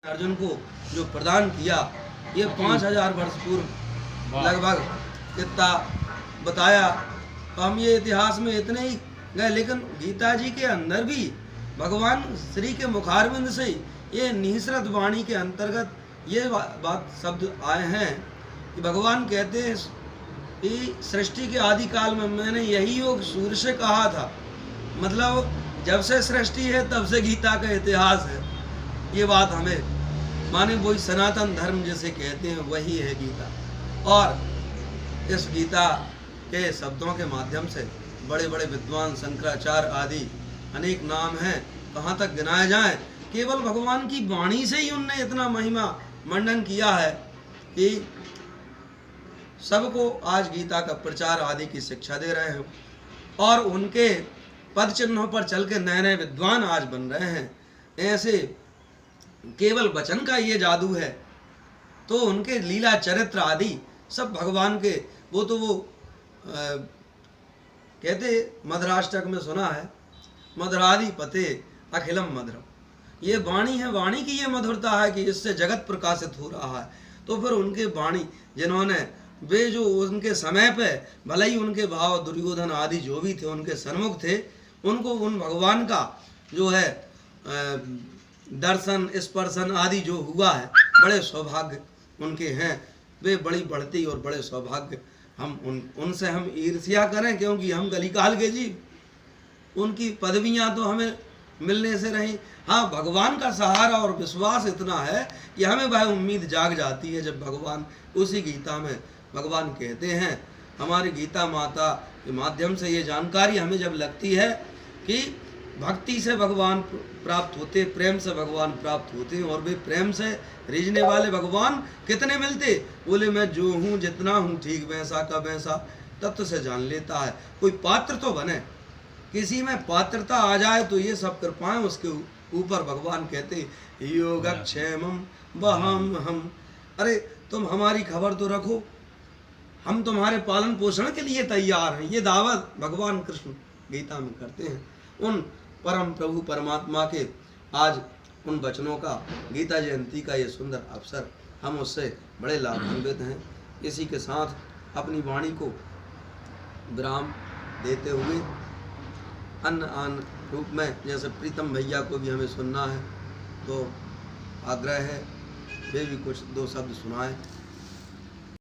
अर्जुन को जो प्रदान किया, ये 5000 वर्ष पूर्व लगभग इतना बताया। तो हम ये इतिहास में इतने ही गए, लेकिन गीता जी के अंदर भी भगवान श्री के मुखारविंद से ये निःसृत वाणी के अंतर्गत ये बात शब्द आए हैं कि भगवान कहते हैं कि सृष्टि के आदि काल में मैंने यही योग सूर्य से कहा था। मतलब जब से सृष्टि है तब से गीता का इतिहास है। ये बात हमें माने वही सनातन धर्म जैसे कहते हैं वही है गीता। और इस गीता के शब्दों के माध्यम से बड़े बड़े विद्वान शंकराचार्य आदि अनेक नाम हैं, कहाँ तक गिनाए जाएं। केवल भगवान की वाणी से ही उनने इतना महिमा मंडन किया है कि सबको आज गीता का प्रचार आदि की शिक्षा दे रहे हैं और उनके पद चिन्हों पर चल के नए नए विद्वान आज बन रहे हैं। ऐसे केवल वचन का ये जादू है, तो उनके लीला चरित्र आदि सब भगवान के वो कहते मधुराष्टक में सुना है, मधुरादि पते अखिलम मधुरम। ये वाणी है, वाणी की ये मधुरता है कि इससे जगत प्रकाशित हो रहा है। तो फिर उनके वाणी जिन्होंने वे जो उनके समय पे भले ही उनके भाव दुर्योधन आदि जो भी थे उनके सन्मुख थे, उनको उन भगवान का जो है दर्शन स्पर्शन आदि जो हुआ है, बड़े सौभाग्य उनके हैं। वे बड़ी बढ़ती और बड़े सौभाग्य हम उनसे हम ईर्ष्या करें, क्योंकि हम कलिकाल के जीव। उनकी पदवियां तो हमें मिलने से रही। हाँ, भगवान का सहारा और विश्वास इतना है कि हमें वह उम्मीद जाग जाती है जब भगवान उसी गीता में भगवान कहते हैं। हमारी गीता माता के माध्यम से ये जानकारी हमें जब लगती है कि भक्ति से भगवान प्राप्त होते, प्रेम से भगवान प्राप्त होते हैं। और वे प्रेम से रिझने वाले भगवान कितने मिलते? बोले मैं जो हूँ जितना हूँ ठीक वैसा का वैसा तत्व से जान लेता है। कोई पात्र तो बने, किसी में पात्रता आ जाए तो ये सब कृपाएं उसके ऊपर भगवान कहते योगक्षेमम वहम हम। अरे तुम हमारी खबर तो रखो, हम तुम्हारे पालन पोषण के लिए तैयार हैं। ये दावत भगवान कृष्ण गीता में करते हैं। उन परम प्रभु परमात्मा के आज उन वचनों का, गीता जयंती का ये सुंदर अवसर, हम उससे बड़े लाभान्वित हैं। इसी के साथ अपनी वाणी को विराम देते हुए अन्य रूप में जैसे प्रीतम भैया को भी हमें सुनना है, तो आग्रह है वे भी कुछ दो शब्द सुनाएं।